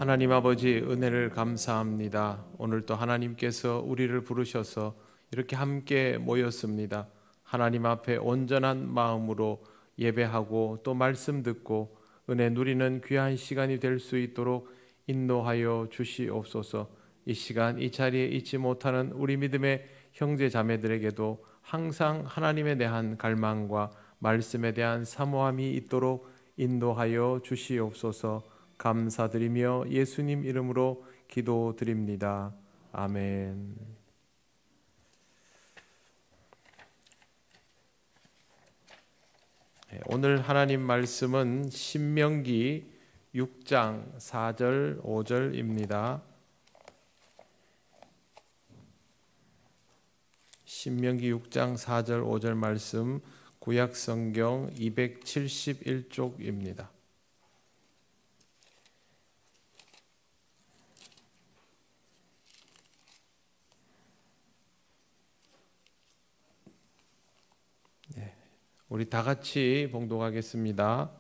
하나님 아버지 은혜를 감사합니다. 오늘 또 하나님께서 우리를 부르셔서 이렇게 함께 모였습니다. 하나님 앞에 온전한 마음으로 예배하고 또 말씀 듣고 은혜 누리는 귀한 시간이 될 수 있도록 인도하여 주시옵소서. 이 시간 이 자리에 있지 못하는 우리 믿음의 형제 자매들에게도 항상 하나님에 대한 갈망과 말씀에 대한 사모함이 있도록 인도하여 주시옵소서. 감사드리며 예수님 이름으로 기도드립니다. 아멘. 오늘 하나님 말씀은 신명기 6장 4절 5절입니다. 신명기 6장 4절 5절 말씀 구약성경 271쪽입니다. 우리 다 같이 봉독하겠습니다.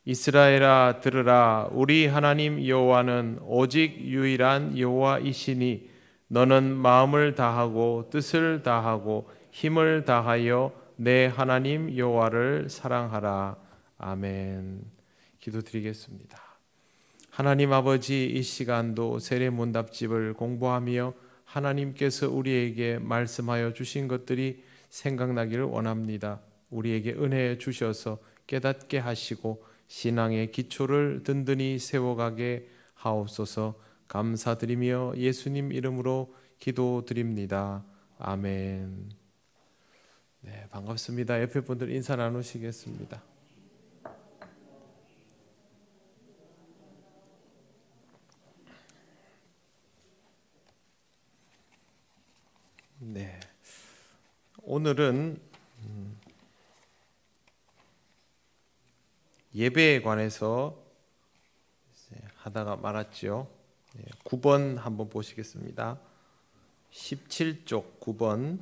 이스라엘아 들으라. 우리 하나님 여호와는 오직 유일한 여호와이시니 너는 마음을 다하고 뜻을 다하고 힘을 다하여 내 하나님 여호와를 사랑하라. 아멘. 기도드리겠습니다. 하나님 아버지, 이 시간도 세례문답집을 공부하며 하나님께서 우리에게 말씀하여 주신 것들이 생각나기를 원합니다. 우리에게 은혜 주셔서 깨닫게 하시고 신앙의 기초를 든든히 세워가게 하옵소서. 감사드리며 예수님 이름으로 기도드립니다. 아멘. 네, 반갑습니다. 옆에 분들 인사 나누시겠습니다. 네, 오늘은 예배에 관해서 하다가 말았죠. 9번 한번 보시겠습니다. 17쪽 9번.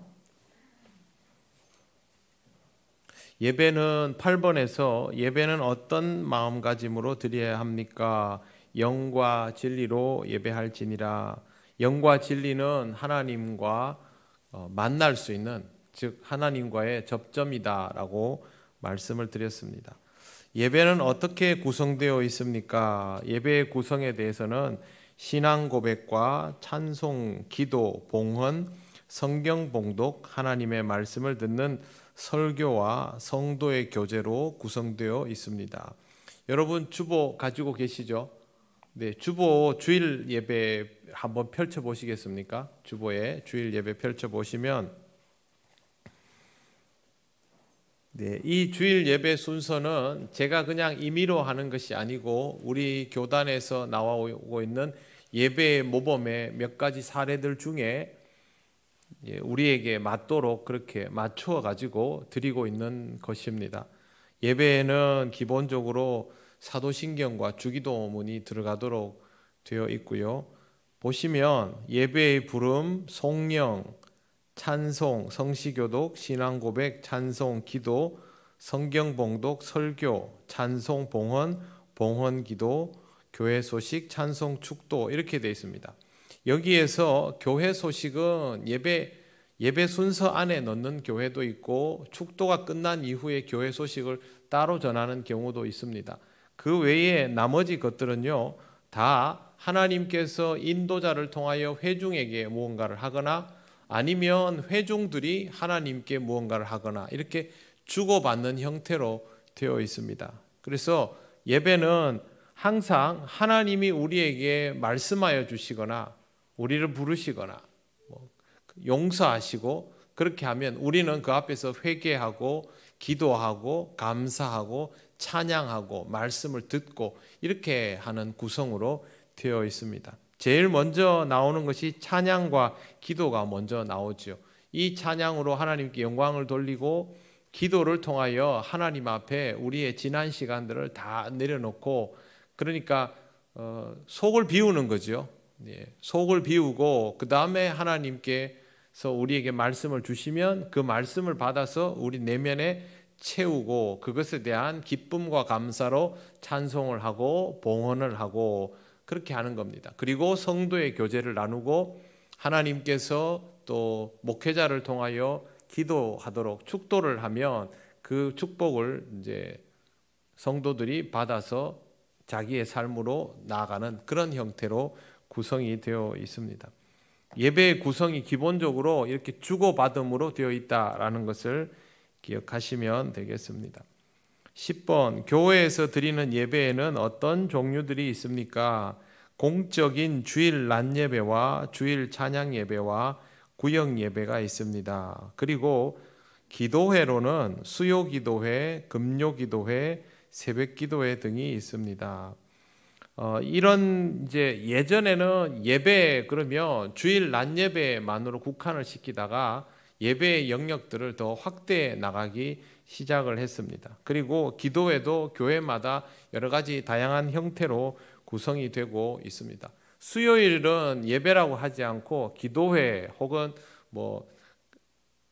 예배는 8번에서 예배는 어떤 마음가짐으로 드려야 합니까? 영과 진리로 예배할지니라. 영과 진리는 하나님과 만날 수 있는, 즉 하나님과의 접점이다라고 말씀을 드렸습니다. 예배는 어떻게 구성되어 있습니까? 예배의 구성에 대해서는 신앙 고백과 찬송, 기도, 봉헌, 성경 봉독, 하나님의 말씀을 듣는 설교와 성도의 교제로 구성되어 있습니다. 여러분 주보 가지고 계시죠? 네, 주보 주일 예배 한번 펼쳐 보시겠습니까? 주보에 주일 예배 펼쳐 보시면 네, 이 주일 예배 순서는 제가 그냥 임의로 하는 것이 아니고 우리 교단에서 나오고 있는 예배의 모범의 몇 가지 사례들 중에 우리에게 맞도록 그렇게 맞추어 가지고 드리고 있는 것입니다. 예배에는 기본적으로 사도신경과 주기도문이 들어가도록 되어 있고요. 보시면 예배의 부름, 송령, 찬송, 성시교독, 신앙고백, 찬송, 기도, 성경봉독, 설교, 찬송, 봉헌, 봉헌기도, 교회 소식, 찬송, 축도 이렇게 되어 있습니다. 여기에서 교회 소식은 예배 순서 안에 넣는 교회도 있고 축도가 끝난 이후에 교회 소식을 따로 전하는 경우도 있습니다. 그 외에 나머지 것들은요, 다 하나님께서 인도자를 통하여 회중에게 무언가를 하거나 아니면 회중들이 하나님께 무언가를 하거나 이렇게 주고받는 형태로 되어 있습니다. 그래서 예배는 항상 하나님이 우리에게 말씀하여 주시거나 우리를 부르시거나 용서하시고 그렇게 하면 우리는 그 앞에서 회개하고 기도하고 감사하고 찬양하고 말씀을 듣고 이렇게 하는 구성으로 되어 있습니다. 제일 먼저 나오는 것이 찬양과 기도가 먼저 나오죠. 이 찬양으로 하나님께 영광을 돌리고 기도를 통하여 하나님 앞에 우리의 지난 시간들을 다 내려놓고, 그러니까 속을 비우는 거죠. 속을 비우고 그 다음에 하나님께서 우리에게 말씀을 주시면 그 말씀을 받아서 우리 내면에 채우고 그것에 대한 기쁨과 감사로 찬송을 하고 봉헌을 하고 그렇게 하는 겁니다. 그리고 성도의 교제를 나누고 하나님께서 또 목회자를 통하여 기도하도록 축도를 하면 그 축복을 이제 성도들이 받아서 자기의 삶으로 나아가는 그런 형태로 구성이 되어 있습니다. 예배의 구성이 기본적으로 이렇게 주고받음으로 되어 있다라는 것을 기억하시면 되겠습니다. 10번, 교회에서 드리는 예배에는 어떤 종류들이 있습니까? 공적인 주일 낮 예배와 주일 찬양 예배와 구역 예배가 있습니다. 그리고 기도회로는 수요 기도회, 금요 기도회, 새벽 기도회 등이 있습니다. 이런 이제 예전에는 예배 그러면 주일 낮 예배만으로 국한을 시키다가 예배의 영역들을 더 확대해 나가기 시작을 했습니다. 그리고 기도회도 교회마다 여러 가지 다양한 형태로 구성이 되고 있습니다. 수요일은 예배라고 하지 않고 기도회 혹은 뭐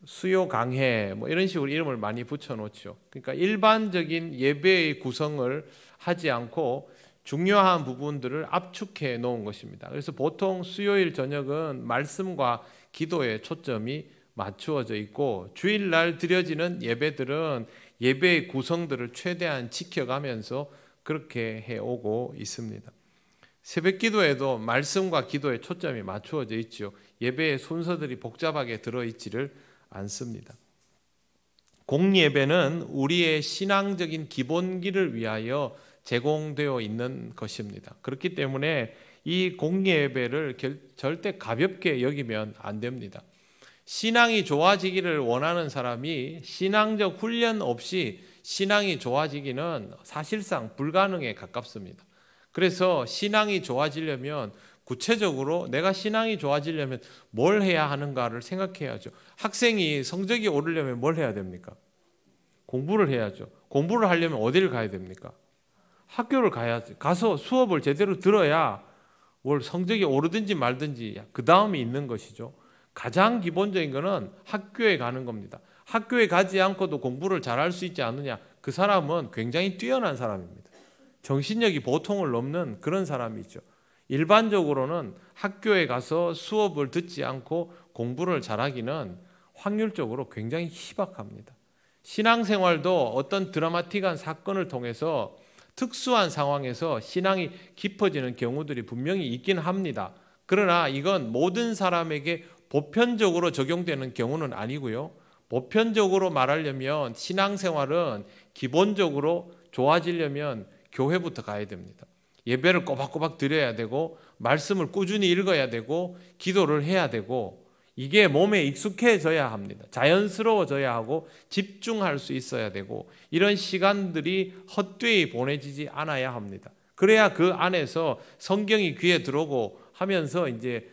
수요 강해 뭐 이런 식으로 이름을 많이 붙여놓죠. 그러니까 일반적인 예배의 구성을 하지 않고 중요한 부분들을 압축해 놓은 것입니다. 그래서 보통 수요일 저녁은 말씀과 기도에 초점이 맞추어져 있고 주일날 드려지는 예배들은 예배의 구성들을 최대한 지켜가면서 그렇게 해오고 있습니다. 새벽 기도에도 말씀과 기도에 초점이 맞추어져 있죠. 예배의 순서들이 복잡하게 들어있지를 않습니다. 공예배는 우리의 신앙적인 기본기를 위하여 제공되어 있는 것입니다. 그렇기 때문에 이 공예배를 절대 가볍게 여기면 안 됩니다. 신앙이 좋아지기를 원하는 사람이 신앙적 훈련 없이 신앙이 좋아지기는 사실상 불가능에 가깝습니다. 그래서 신앙이 좋아지려면 구체적으로 내가 신앙이 좋아지려면 뭘 해야 하는가를 생각해야죠. 학생이 성적이 오르려면 뭘 해야 됩니까? 공부를 해야죠. 공부를 하려면 어디를 가야 됩니까? 학교를 가야지. 가서 수업을 제대로 들어야 뭘 성적이 오르든지 말든지 그 다음이 있는 것이죠. 가장 기본적인 것은 학교에 가는 겁니다. 학교에 가지 않고도 공부를 잘할 수 있지 않느냐? 그 사람은 굉장히 뛰어난 사람입니다. 정신력이 보통을 넘는 그런 사람이죠. 일반적으로는 학교에 가서 수업을 듣지 않고 공부를 잘하기는 확률적으로 굉장히 희박합니다. 신앙생활도 어떤 드라마틱한 사건을 통해서 특수한 상황에서 신앙이 깊어지는 경우들이 분명히 있긴 합니다. 그러나 이건 모든 사람에게 보편적으로 적용되는 경우는 아니고요. 보편적으로 말하려면 신앙생활은 기본적으로 좋아지려면 교회부터 가야 됩니다. 예배를 꼬박꼬박 드려야 되고 말씀을 꾸준히 읽어야 되고 기도를 해야 되고 이게 몸에 익숙해져야 합니다. 자연스러워져야 하고 집중할 수 있어야 되고 이런 시간들이 헛되이 보내지지 않아야 합니다. 그래야 그 안에서 성경이 귀에 들어오고 하면서 이제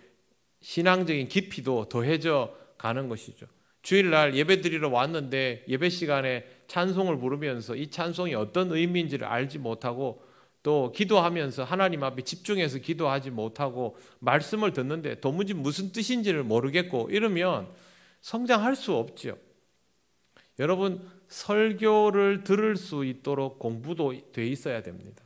신앙적인 깊이도 더해져 가는 것이죠. 주일날 예배 드리러 왔는데 예배 시간에 찬송을 부르면서 이 찬송이 어떤 의미인지를 알지 못하고 또 기도하면서 하나님 앞에 집중해서 기도하지 못하고 말씀을 듣는데 도무지 무슨 뜻인지를 모르겠고 이러면 성장할 수 없죠. 여러분 설교를 들을 수 있도록 공부도 돼 있어야 됩니다.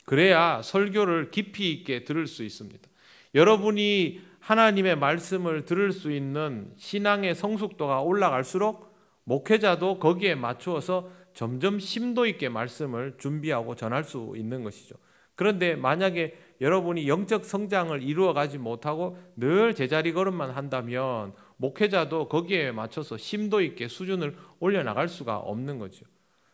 그래야 설교를 깊이 있게 들을 수 있습니다. 여러분이 하나님의 말씀을 들을 수 있는 신앙의 성숙도가 올라갈수록 목회자도 거기에 맞추어서 점점 심도 있게 말씀을 준비하고 전할 수 있는 것이죠. 그런데 만약에 여러분이 영적 성장을 이루어가지 못하고 늘 제자리 걸음만 한다면 목회자도 거기에 맞춰서 심도 있게 수준을 올려나갈 수가 없는 거죠.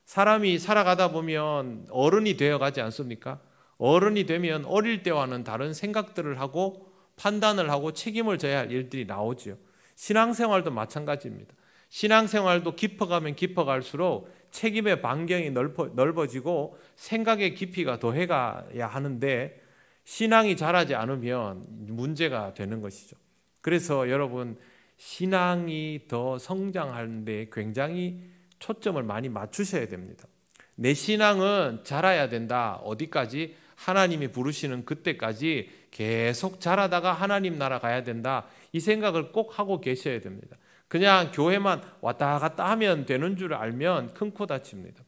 사람이 살아가다 보면 어른이 되어가지 않습니까? 어른이 되면 어릴 때와는 다른 생각들을 하고 판단을 하고 책임을 져야 할 일들이 나오죠. 신앙생활도 마찬가지입니다. 신앙생활도 깊어가면 깊어갈수록 책임의 반경이 넓어지고 생각의 깊이가 더해가야 하는데 신앙이 자라지 않으면 문제가 되는 것이죠. 그래서 여러분 신앙이 더 성장하는 데 굉장히 초점을 많이 맞추셔야 됩니다. 내 신앙은 자라야 된다. 어디까지? 하나님이 부르시는 그때까지 계속 자라다가 하나님 나라 가야 된다. 이 생각을 꼭 하고 계셔야 됩니다. 그냥 교회만 왔다 갔다 하면 되는 줄 알면 큰 코 다칩니다.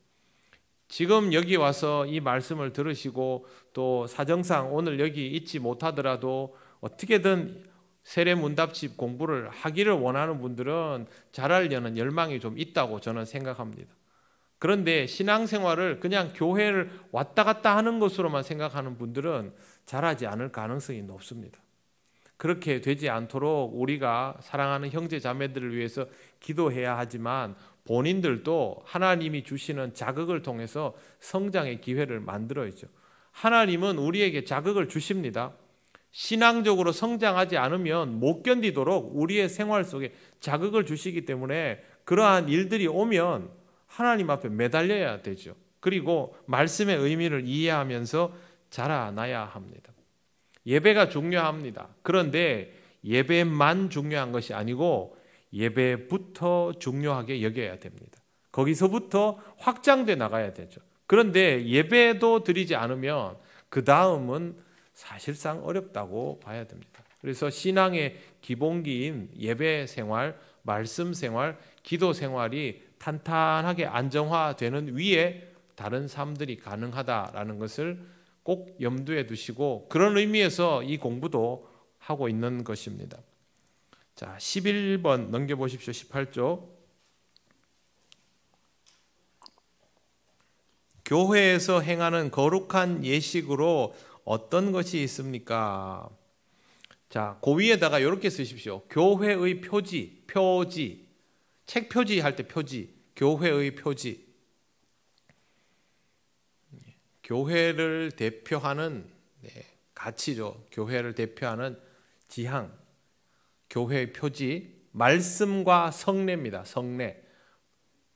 지금 여기 와서 이 말씀을 들으시고 또 사정상 오늘 여기 있지 못하더라도 어떻게든 세례문답집 공부를 하기를 원하는 분들은 잘하려는 열망이 좀 있다고 저는 생각합니다. 그런데 신앙생활을 그냥 교회를 왔다 갔다 하는 것으로만 생각하는 분들은 잘하지 않을 가능성이 높습니다. 그렇게 되지 않도록 우리가 사랑하는 형제 자매들을 위해서 기도해야 하지만 본인들도 하나님이 주시는 자극을 통해서 성장의 기회를 만들어야죠. 하나님은 우리에게 자극을 주십니다. 신앙적으로 성장하지 않으면 못 견디도록 우리의 생활 속에 자극을 주시기 때문에 그러한 일들이 오면 하나님 앞에 매달려야 되죠. 그리고 말씀의 의미를 이해하면서 자라나야 합니다. 예배가 중요합니다. 그런데 예배만 중요한 것이 아니고 예배부터 중요하게 여겨야 됩니다. 거기서부터 확장돼 나가야 되죠. 그런데 예배도 드리지 않으면 그 다음은 사실상 어렵다고 봐야 됩니다. 그래서 신앙의 기본기인 예배 생활, 말씀 생활, 기도 생활이 탄탄하게 안정화되는 위에 다른 삶들이 가능하다라는 것을 꼭 염두에 두시고 그런 의미에서 이 공부도 하고 있는 것입니다. 자, 11번 넘겨보십시오. 18쪽. 교회에서 행하는 거룩한 예식으로 어떤 것이 있습니까? 자, 그 위에다가 이렇게 쓰십시오. 교회의 표지. 책 표지 할 때 표지. 교회의 표지. 교회를 대표하는 가치죠. 교회를 대표하는 지향. 교회의 표지. 말씀과 성례입니다. 성례.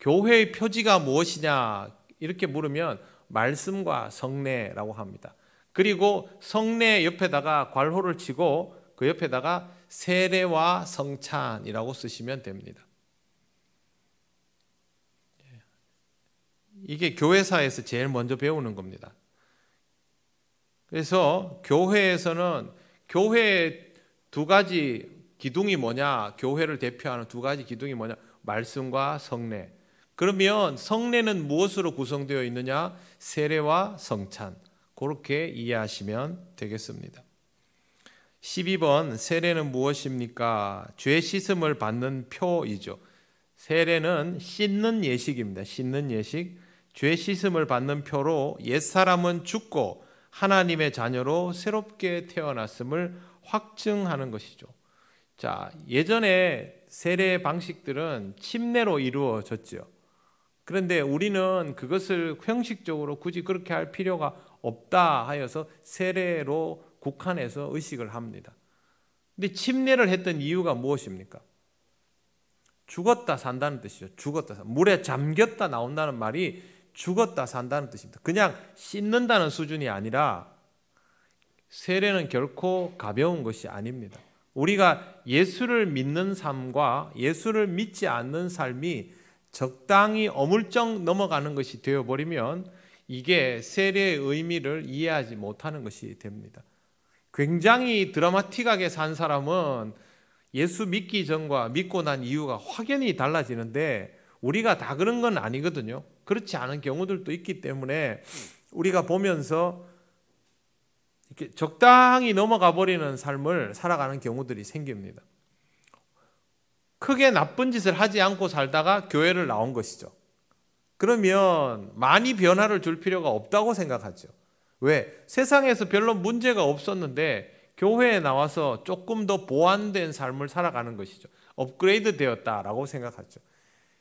교회의 표지가 무엇이냐? 이렇게 물으면 말씀과 성례라고 합니다. 그리고 성례 옆에다가 괄호를 치고 그 옆에다가 세례와 성찬이라고 쓰시면 됩니다. 이게 교회사에서 제일 먼저 배우는 겁니다. 그래서 교회에서는 교회의 두 가지 기둥이 뭐냐? 교회를 대표하는 두 가지 기둥이 뭐냐? 말씀과 성례. 그러면 성례는 무엇으로 구성되어 있느냐? 세례와 성찬. 그렇게 이해하시면 되겠습니다. 12번 세례는 무엇입니까? 죄 씻음을 받는 표이죠. 세례는 씻는 예식입니다. 씻는 예식. 죄 씻음을 받는 표로 옛사람은 죽고 하나님의 자녀로 새롭게 태어났음을 확증하는 것이죠. 자, 예전에 세례 방식들은 침례로 이루어졌죠. 그런데 우리는 그것을 형식적으로 굳이 그렇게 할 필요가 없다 하여서 세례로 국한해서 의식을 합니다. 근데 침례를 했던 이유가 무엇입니까? 죽었다 산다는 뜻이죠. 죽었다 물에 잠겼다 나온다는 말이 죽었다 산다는 뜻입니다. 그냥 씻는다는 수준이 아니라 세례는 결코 가벼운 것이 아닙니다. 우리가 예수를 믿는 삶과 예수를 믿지 않는 삶이 적당히 어물쩍 넘어가는 것이 되어버리면 이게 세례의 의미를 이해하지 못하는 것이 됩니다. 굉장히 드라마틱하게 산 사람은 예수 믿기 전과 믿고 난 이유가 확연히 달라지는데 우리가 다 그런 건 아니거든요. 그렇지 않은 경우들도 있기 때문에 우리가 보면서 이렇게 적당히 넘어가 버리는 삶을 살아가는 경우들이 생깁니다. 크게 나쁜 짓을 하지 않고 살다가 교회를 나온 것이죠. 그러면 많이 변화를 줄 필요가 없다고 생각하죠. 왜? 세상에서 별로 문제가 없었는데 교회에 나와서 조금 더 보완된 삶을 살아가는 것이죠. 업그레이드 되었다라고 생각하죠.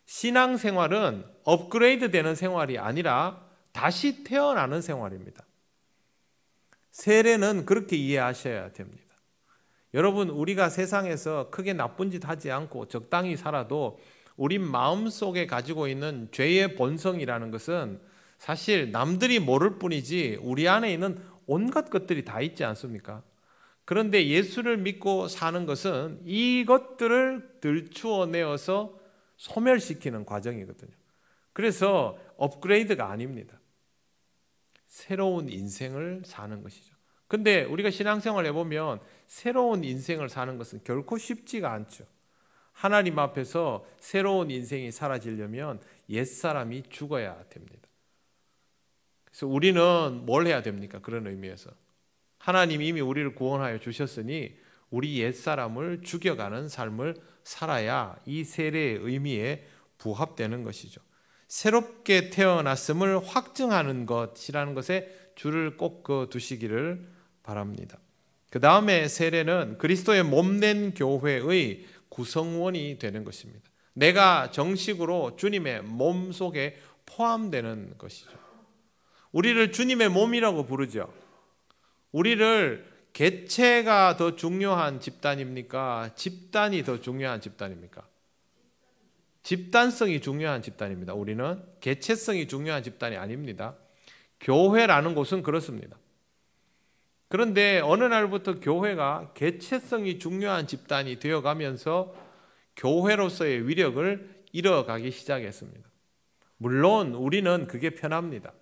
신앙생활은 업그레이드 되는 생활이 아니라 다시 태어나는 생활입니다. 세례는 그렇게 이해하셔야 됩니다. 여러분, 우리가 세상에서 크게 나쁜 짓 하지 않고 적당히 살아도 우리 마음속에 가지고 있는 죄의 본성이라는 것은 사실 남들이 모를 뿐이지 우리 안에 있는 온갖 것들이 다 있지 않습니까? 그런데 예수를 믿고 사는 것은 이것들을 들추어내어서 소멸시키는 과정이거든요. 그래서 업그레이드가 아닙니다. 새로운 인생을 사는 것이죠. 근데 우리가 신앙생활 해보면 새로운 인생을 사는 것은 결코 쉽지가 않죠. 하나님 앞에서 새로운 인생이 사라지려면 옛사람이 죽어야 됩니다. 그래서 우리는 뭘 해야 됩니까? 그런 의미에서 하나님이 이미 우리를 구원하여 주셨으니 우리 옛사람을 죽여가는 삶을 살아야 이 세례의 의미에 부합되는 것이죠. 새롭게 태어났음을 확증하는 것이라는 것에 줄을 꼭 그어두시기를 바랍니다. 그 다음에 세례는 그리스도의 몸된 교회의 구성원이 되는 것입니다. 내가 정식으로 주님의 몸 속에 포함되는 것이죠. 우리를 주님의 몸이라고 부르죠. 우리를 개체가 더 중요한 집단입니까? 집단이 더 중요한 집단입니까? 집단성이 중요한 집단입니다. 우리는 개체성이 중요한 집단이 아닙니다. 교회라는 곳은 그렇습니다. 그런데 어느 날부터 교회가 개체성이 중요한 집단이 되어가면서 교회로서의 위력을 잃어가기 시작했습니다. 물론 우리는 그게 편합니다.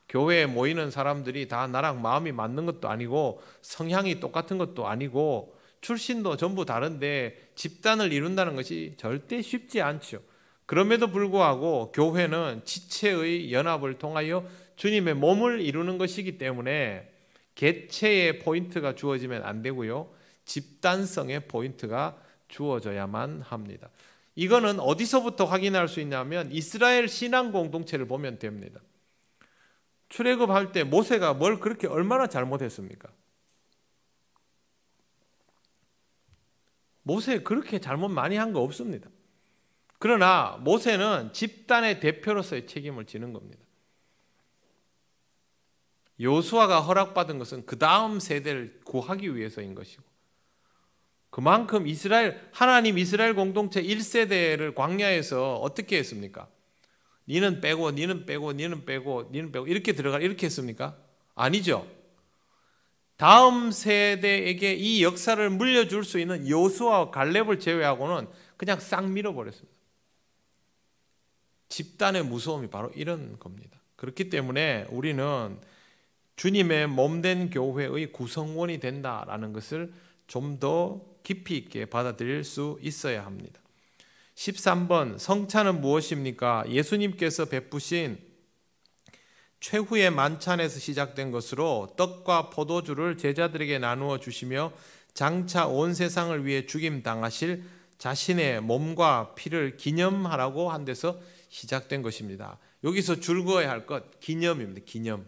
교회에 모이는 사람들이 다 나랑 마음이 맞는 것도 아니고 성향이 똑같은 것도 아니고 출신도 전부 다른데 집단을 이룬다는 것이 절대 쉽지 않죠. 그럼에도 불구하고 교회는 지체의 연합을 통하여 주님의 몸을 이루는 것이기 때문에 개체의 포인트가 주어지면 안 되고요. 집단성의 포인트가 주어져야만 합니다. 이거는 어디서부터 확인할 수 있냐면 이스라엘 신앙 공동체를 보면 됩니다. 출애굽할 때 모세가 뭘 그렇게 얼마나 잘못했습니까? 모세 그렇게 잘못 많이 한 거 없습니다. 그러나 모세는 집단의 대표로서의 책임을 지는 겁니다. 여호수아가 허락받은 것은 그 다음 세대를 구하기 위해서인 것이고 그만큼 하나님 이스라엘 공동체 1세대를 광야에서 어떻게 했습니까? 니는 빼고 니는 빼고 니는 빼고 니는 빼고 이렇게 이렇게 했습니까? 아니죠. 다음 세대에게 이 역사를 물려줄 수 있는 여호수아와 갈렙을 제외하고는 그냥 싹 밀어버렸습니다. 집단의 무서움이 바로 이런 겁니다. 그렇기 때문에 우리는 주님의 몸된 교회의 구성원이 된다라는 것을 좀 더 깊이 있게 받아들일 수 있어야 합니다. 13번 성찬은 무엇입니까? 예수님께서 베푸신 최후의 만찬에서 시작된 것으로 떡과 포도주를 제자들에게 나누어 주시며 장차 온 세상을 위해 죽임당하실 자신의 몸과 피를 기념하라고 한 데서 시작된 것입니다. 여기서 줄 그어야 할 것 기념입니다. 기념.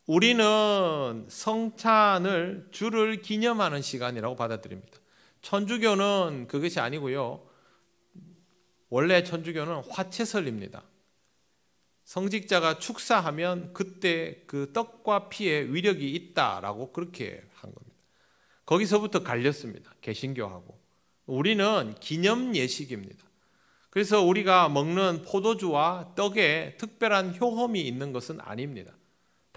우리는 성찬을 주를 기념하는 시간이라고 받아들입니다. 천주교는 그것이 아니고요. 원래 천주교는 화채설입니다. 성직자가 축사하면 그때 그 떡과 피의 위력이 있다라고 그렇게 한 겁니다. 거기서부터 갈렸습니다. 개신교하고. 우리는 기념 예식입니다. 그래서 우리가 먹는 포도주와 떡에 특별한 효험이 있는 것은 아닙니다.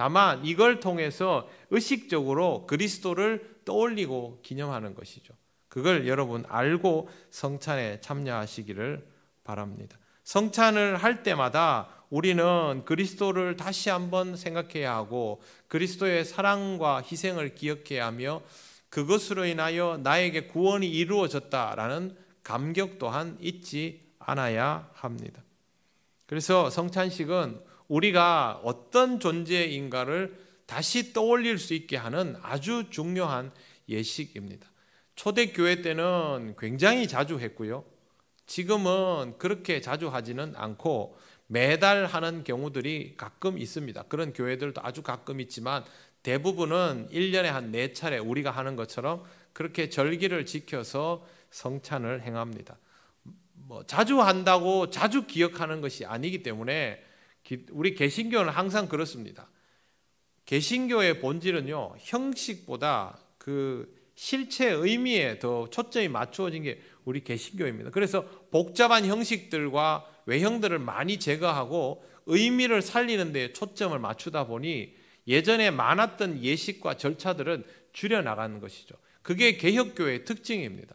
다만 이걸 통해서 의식적으로 그리스도를 떠올리고 기념하는 것이죠. 그걸 여러분 알고 성찬에 참여하시기를 바랍니다. 성찬을 할 때마다 우리는 그리스도를 다시 한번 생각해야 하고 그리스도의 사랑과 희생을 기억해야 하며 그것으로 인하여 나에게 구원이 이루어졌다라는 감격 또한 잊지 않아야 합니다. 그래서 성찬식은 우리가 어떤 존재인가를 다시 떠올릴 수 있게 하는 아주 중요한 예식입니다. 초대교회 때는 굉장히 자주 했고요. 지금은 그렇게 자주 하지는 않고 매달 하는 경우들이 가끔 있습니다. 그런 교회들도 아주 가끔 있지만 대부분은 1년에 한 4차례 우리가 하는 것처럼 그렇게 절기를 지켜서 성찬을 행합니다. 자주 한다고 자주 기억하는 것이 아니기 때문에 우리 개신교는 항상 그렇습니다. 개신교의 본질은요, 형식보다 그 실체 의미에 더 초점이 맞추어진 게 우리 개신교입니다. 그래서 복잡한 형식들과 외형들을 많이 제거하고 의미를 살리는 데 초점을 맞추다 보니 예전에 많았던 예식과 절차들은 줄여나가는 것이죠. 그게 개혁교회의 특징입니다.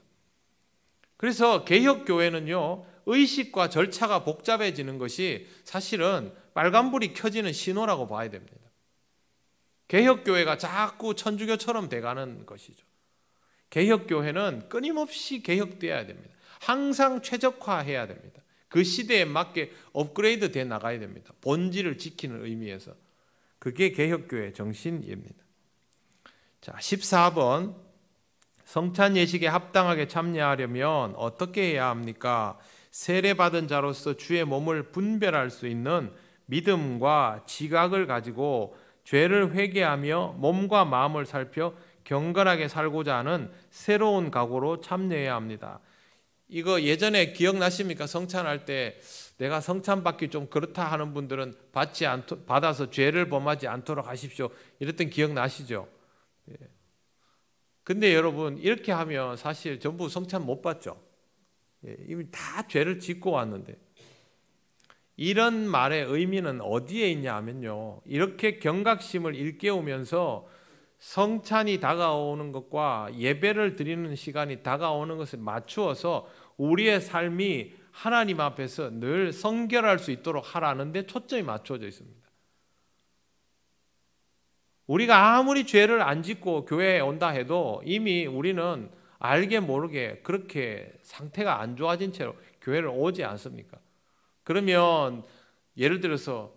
그래서 개혁교회는요, 의식과 절차가 복잡해지는 것이 사실은 빨간불이 켜지는 신호라고 봐야 됩니다. 개혁교회가 자꾸 천주교처럼 돼가는 것이죠. 개혁교회는 끊임없이 개혁되어야 됩니다. 항상 최적화해야 됩니다. 그 시대에 맞게 업그레이드 돼 나가야 됩니다. 본질을 지키는 의미에서. 그게 개혁교회의 정신입니다. 자, 14번. 성찬 예식에 합당하게 참여하려면 어떻게 해야 합니까? 세례받은 자로서 주의 몸을 분별할 수 있는 믿음과 지각을 가지고 죄를 회개하며 몸과 마음을 살펴 경건하게 살고자 하는 새로운 각오로 참여해야 합니다. 이거 예전에 기억나십니까? 성찬할 때 내가 성찬 받기 좀 그렇다 하는 분들은 받아서 죄를 범하지 않도록 하십시오. 이랬던 기억나시죠? 근데 여러분 이렇게 하면 사실 전부 성찬 못 받죠. 이미 다 죄를 짓고 왔는데. 이런 말의 의미는 어디에 있냐 하면요, 이렇게 경각심을 일깨우면서 성찬이 다가오는 것과 예배를 드리는 시간이 다가오는 것을 맞추어서 우리의 삶이 하나님 앞에서 늘 성결할 수 있도록 하라는 데 초점이 맞춰져 있습니다. 우리가 아무리 죄를 안 짓고 교회에 온다 해도 이미 우리는 알게 모르게 그렇게 상태가 안 좋아진 채로 교회를 오지 않습니까? 그러면 예를 들어서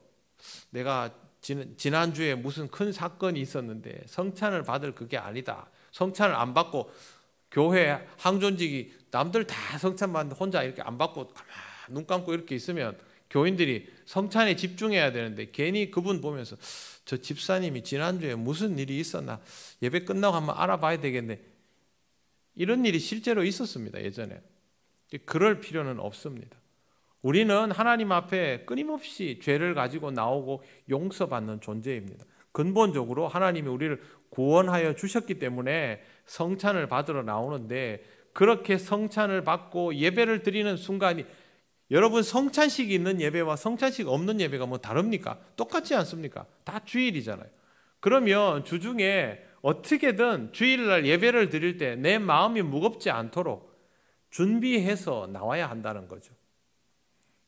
내가 지난주에 무슨 큰 사건이 있었는데 성찬을 받을 그게 아니다. 성찬을 안 받고 교회 항존직이 남들 다 성찬 받는데 혼자 이렇게 안 받고 가만 눈 감고 이렇게 있으면 교인들이 성찬에 집중해야 되는데 괜히 그분 보면서 저 집사님이 지난주에 무슨 일이 있었나 예배 끝나고 한번 알아봐야 되겠네. 이런 일이 실제로 있었습니다. 예전에. 그럴 필요는 없습니다. 우리는 하나님 앞에 끊임없이 죄를 가지고 나오고 용서받는 존재입니다. 근본적으로 하나님이 우리를 구원하여 주셨기 때문에 성찬을 받으러 나오는데, 그렇게 성찬을 받고 예배를 드리는 순간이, 여러분 성찬식이 있는 예배와 성찬식 없는 예배가 뭐 다릅니까? 똑같지 않습니까? 다 주일이잖아요. 그러면 주중에 어떻게든 주일날 예배를 드릴 때 내 마음이 무겁지 않도록 준비해서 나와야 한다는 거죠.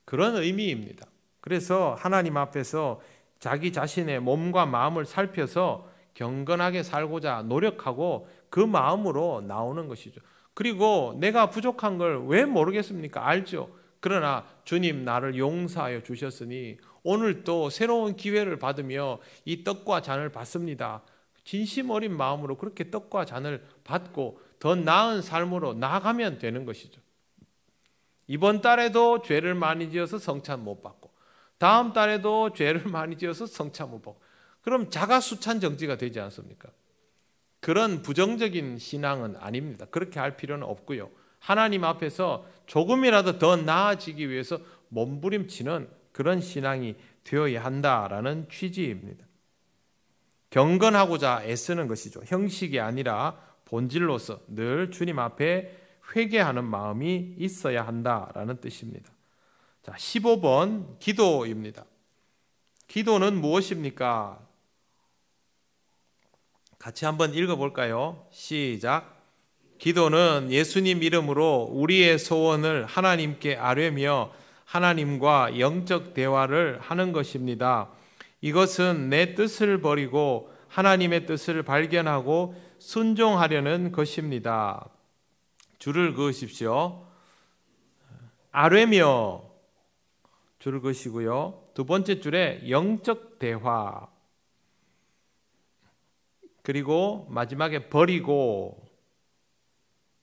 그런 의미입니다. 그래서 하나님 앞에서 자기 자신의 몸과 마음을 살펴서 경건하게 살고자 노력하고 그 마음으로 나오는 것이죠. 그리고 내가 부족한 걸 왜 모르겠습니까? 알죠. 그러나 주님 나를 용서하여 주셨으니 오늘 또 새로운 기회를 받으며 이 떡과 잔을 받습니다. 진심 어린 마음으로 그렇게 떡과 잔을 받고 더 나은 삶으로 나아가면 되는 것이죠. 이번 달에도 죄를 많이 지어서 성찬 못 받고 다음 달에도 죄를 많이 지어서 성찬 못 받고, 그럼 자가수찬 정지가 되지 않습니까? 그런 부정적인 신앙은 아닙니다. 그렇게 할 필요는 없고요. 하나님 앞에서 조금이라도 더 나아지기 위해서 몸부림치는 그런 신앙이 되어야 한다라는 취지입니다. 경건하고자 애쓰는 것이죠. 형식이 아니라 본질로서 늘 주님 앞에 회개하는 마음이 있어야 한다라는 뜻입니다. 자, 15번 기도입니다. 기도는 무엇입니까? 같이 한번 읽어볼까요? 시작. 기도는 예수님 이름으로 우리의 소원을 하나님께 아뢰며 하나님과 영적 대화를 하는 것입니다. 이것은 내 뜻을 버리고 하나님의 뜻을 발견하고 순종하려는 것입니다. 줄을 그으십시오. 아뢰며 줄을 그으시고요. 두 번째 줄에 영적 대화, 그리고 마지막에 버리고,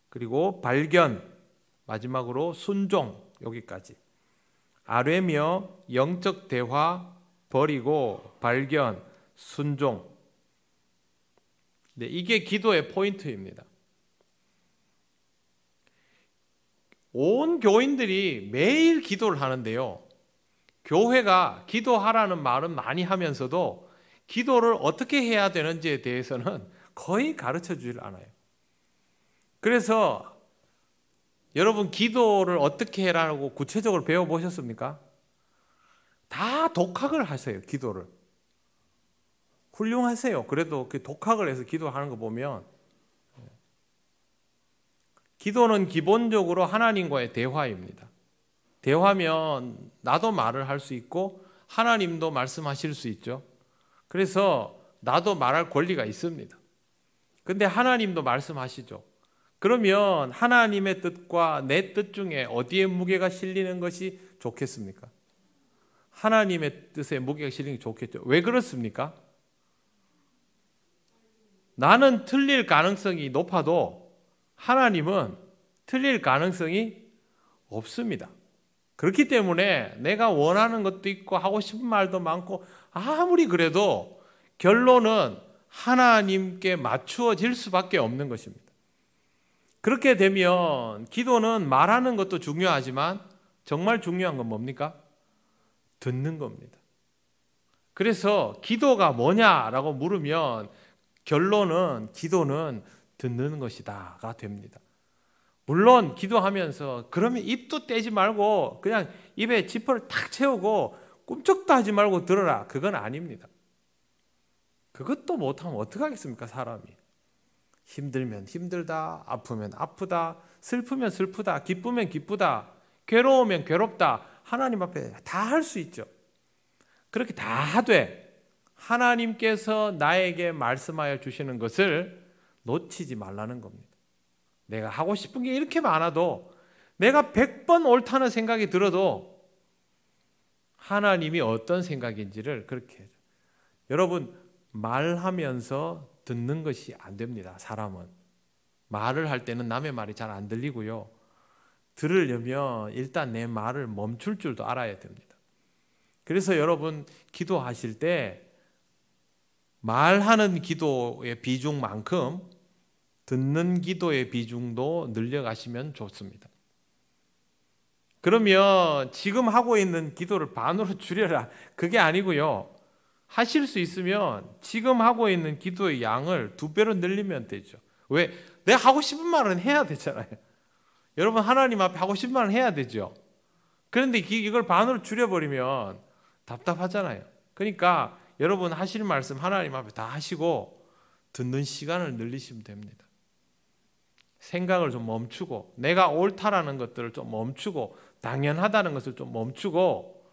그리고 발견, 마지막으로 순종, 여기까지. 아뢰며 영적 대화, 버리고, 발견, 순종. 네, 이게 기도의 포인트입니다. 온 교인들이 매일 기도를 하는데요, 교회가 기도하라는 말은 많이 하면서도 기도를 어떻게 해야 되는지에 대해서는 거의 가르쳐 주질 않아요. 그래서 여러분 기도를 어떻게 해라고 구체적으로 배워보셨습니까? 다 독학을 하세요. 기도를 훌륭하세요. 그래도 그 독학을 해서 기도하는 거 보면, 기도는 기본적으로 하나님과의 대화입니다. 대화면 나도 말을 할 수 있고 하나님도 말씀하실 수 있죠. 그래서 나도 말할 권리가 있습니다. 근데 하나님도 말씀하시죠. 그러면 하나님의 뜻과 내 뜻 중에 어디에 무게가 실리는 것이 좋겠습니까? 하나님의 뜻에 무게가 실리는 게 좋겠죠. 왜 그렇습니까? 나는 틀릴 가능성이 높아도 하나님은 틀릴 가능성이 없습니다. 그렇기 때문에 내가 원하는 것도 있고 하고 싶은 말도 많고 아무리 그래도 결론은 하나님께 맞추어질 수밖에 없는 것입니다. 그렇게 되면 기도는 말하는 것도 중요하지만 정말 중요한 건 뭡니까? 듣는 겁니다. 그래서 기도가 뭐냐라고 물으면 결론은 기도는 듣는 것이다가 됩니다. 물론 기도하면서 그러면 입도 떼지 말고 그냥 입에 지퍼를 탁 채우고 꿈쩍도 하지 말고 들어라. 그건 아닙니다. 그것도 못하면 어떡하겠습니까, 사람이. 힘들면 힘들다, 아프면 아프다, 슬프면 슬프다, 기쁘면 기쁘다, 괴로우면 괴롭다. 하나님 앞에 다 할 수 있죠. 그렇게 다 돼. 하나님께서 나에게 말씀하여 주시는 것을 놓치지 말라는 겁니다. 내가 하고 싶은 게 이렇게 많아도 내가 100번 옳다는 생각이 들어도 하나님이 어떤 생각인지를 그렇게 해줘. 여러분, 말하면서 듣는 것이 안 됩니다. 사람은. 말을 할 때는 남의 말이 잘 안 들리고요. 들으려면 일단 내 말을 멈출 줄도 알아야 됩니다. 그래서 여러분 기도하실 때 말하는 기도의 비중만큼 듣는 기도의 비중도 늘려가시면 좋습니다. 그러면 지금 하고 있는 기도를 반으로 줄여라. 그게 아니고요. 하실 수 있으면 지금 하고 있는 기도의 양을 2배로 늘리면 되죠. 왜? 내가 하고 싶은 말은 해야 되잖아요. 여러분 하나님 앞에 하고 싶은 말은 해야 되죠. 그런데 이걸 반으로 줄여버리면 답답하잖아요. 그러니까 여러분 하실 말씀 하나님 앞에 다 하시고 듣는 시간을 늘리시면 됩니다. 생각을 좀 멈추고 내가 옳다라는 것들을 좀 멈추고 당연하다는 것을 좀 멈추고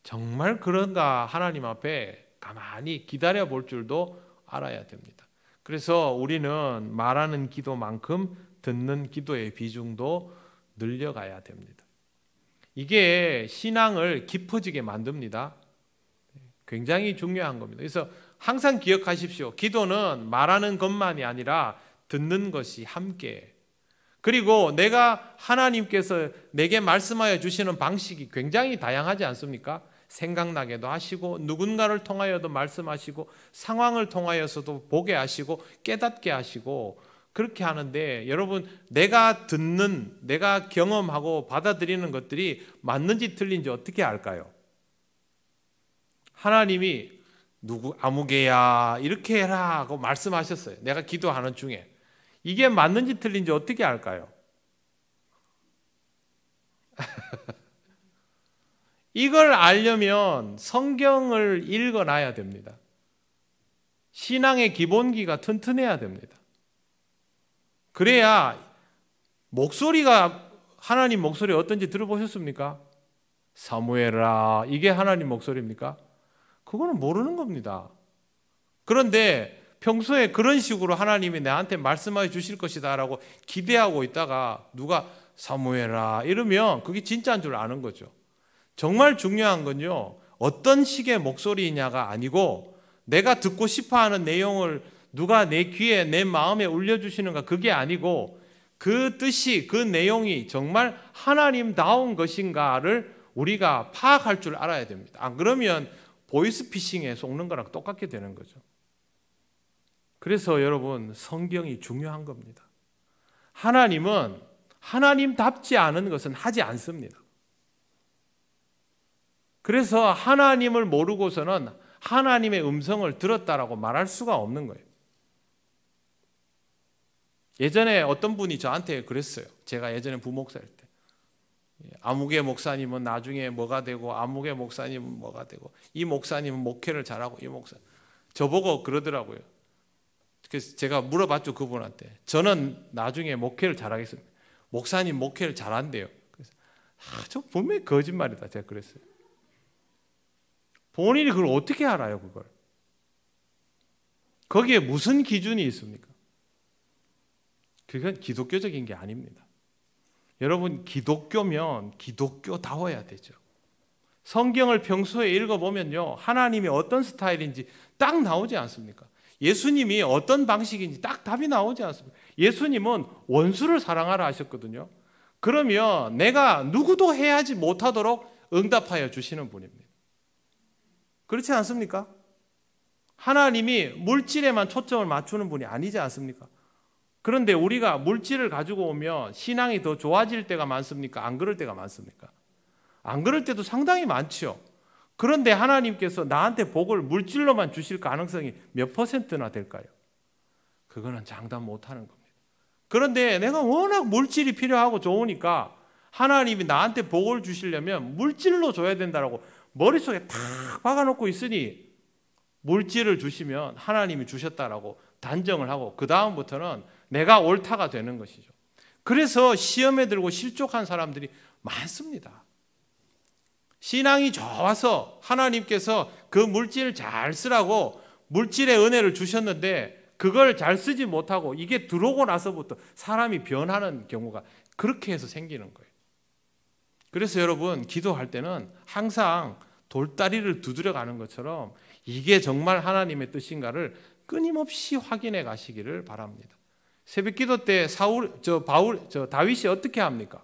정말 그런가 하나님 앞에 가만히 기다려 볼 줄도 알아야 됩니다. 그래서 우리는 말하는 기도만큼 듣는 기도의 비중도 늘려가야 됩니다. 이게 신앙을 깊어지게 만듭니다. 굉장히 중요한 겁니다. 그래서 항상 기억하십시오. 기도는 말하는 것만이 아니라 듣는 것이 함께. 그리고 내가 하나님께서 내게 말씀하여 주시는 방식이 굉장히 다양하지 않습니까? 생각나게도 하시고 누군가를 통하여도 말씀하시고 상황을 통하여서도 보게 하시고 깨닫게 하시고 그렇게 하는데 여러분 내가 듣는 내가 경험하고 받아들이는 것들이 맞는지 틀린지 어떻게 알까요? 하나님이 누구 아무개야 이렇게 해라 하고 말씀하셨어요. 내가 기도하는 중에 이게 맞는지 틀린지 어떻게 알까요? 이걸 알려면 성경을 읽어놔야 됩니다. 신앙의 기본기가 튼튼해야 됩니다. 그래야 목소리가 하나님 목소리 어떤지 들어보셨습니까? 사무엘아 이게 하나님 목소리입니까? 그거는 모르는 겁니다. 그런데 평소에 그런 식으로 하나님이 나한테 말씀해 주실 것이다 라고 기대하고 있다가 누가 사무엘아 이러면 그게 진짜인 줄 아는 거죠. 정말 중요한 건요 어떤 식의 목소리냐가 아니고 내가 듣고 싶어하는 내용을 누가 내 귀에 내 마음에 울려주시는가 그게 아니고 그 뜻이 그 내용이 정말 하나님다운 것인가를 우리가 파악할 줄 알아야 됩니다. 안 그러면 보이스피싱에 속는 거랑 똑같게 되는 거죠. 그래서 여러분 성경이 중요한 겁니다. 하나님은 하나님답지 않은 것은 하지 않습니다. 그래서 하나님을 모르고서는 하나님의 음성을 들었다라고 말할 수가 없는 거예요. 예전에 어떤 분이 저한테 그랬어요. 제가 예전에 부목사일 때. 아무개 목사님은 나중에 뭐가 되고 아무개 목사님은 뭐가 되고 이 목사님은 목회를 잘하고 이 목사 저보고 그러더라고요. 그래서 제가 물어봤죠. 그분한테. 저는 나중에 목회를 잘하겠습니다. 목사님 목회를 잘한대요. 그래서 저 분명히 거짓말이다. 제가 그랬어요. 본인이 그걸 어떻게 알아요, 그걸? 거기에 무슨 기준이 있습니까? 그건 기독교적인 게 아닙니다. 여러분, 기독교면 기독교다워야 되죠. 성경을 평소에 읽어보면요, 하나님이 어떤 스타일인지 딱 나오지 않습니까? 예수님이 어떤 방식인지 딱 답이 나오지 않습니까? 예수님은 원수를 사랑하라 하셨거든요. 그러면 내가 누구도 해하지 못하도록 응답하여 주시는 분입니다. 그렇지 않습니까? 하나님이 물질에만 초점을 맞추는 분이 아니지 않습니까? 그런데 우리가 물질을 가지고 오면 신앙이 더 좋아질 때가 많습니까? 안 그럴 때가 많습니까? 안 그럴 때도 상당히 많죠. 그런데 하나님께서 나한테 복을 물질로만 주실 가능성이 몇 %나 될까요? 그거는 장담 못하는 겁니다. 그런데 내가 워낙 물질이 필요하고 좋으니까 하나님이 나한테 복을 주시려면 물질로 줘야 된다고 머릿속에 탁 박아놓고 있으니 물질을 주시면 하나님이 주셨다라고 단정을 하고 그 다음부터는 내가 옳다가 되는 것이죠. 그래서 시험에 들고 실족한 사람들이 많습니다. 신앙이 좋아서 하나님께서 그 물질을 잘 쓰라고 물질의 은혜를 주셨는데 그걸 잘 쓰지 못하고 이게 들어오고 나서부터 사람이 변하는 경우가 그렇게 해서 생기는 거예요. 그래서 여러분, 기도할 때는 항상 돌다리를 두드려 가는 것처럼 이게 정말 하나님의 뜻인가를 끊임없이 확인해 가시기를 바랍니다. 새벽 기도 때 다윗이 어떻게 합니까?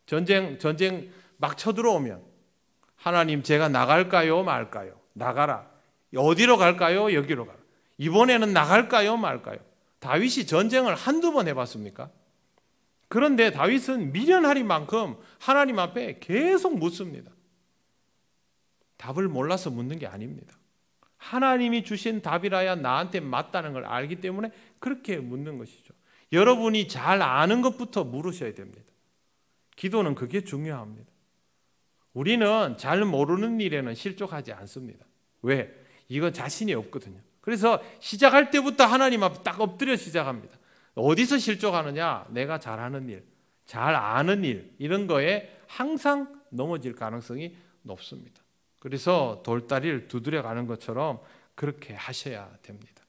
전쟁 막 쳐들어오면 하나님, 제가 나갈까요 말까요? 나가라. 어디로 갈까요? 여기로 가라. 이번에는 나갈까요 말까요? 다윗이 전쟁을 한두 번 해봤습니까? 그런데 다윗은 미련하리만큼 하나님 앞에 계속 묻습니다. 답을 몰라서 묻는 게 아닙니다. 하나님이 주신 답이라야 나한테 맞다는 걸 알기 때문에 그렇게 묻는 것이죠. 여러분이 잘 아는 것부터 물으셔야 됩니다. 기도는 그게 중요합니다. 우리는 잘 모르는 일에는 실족하지 않습니다. 왜? 이건 자신이 없거든요. 그래서 시작할 때부터 하나님 앞에 딱 엎드려 시작합니다. 어디서 실족하느냐? 내가 잘하는 일, 잘 아는 일, 이런 거에 항상 넘어질 가능성이 높습니다. 그래서 돌다리를 두드려 가는 것처럼 그렇게 하셔야 됩니다.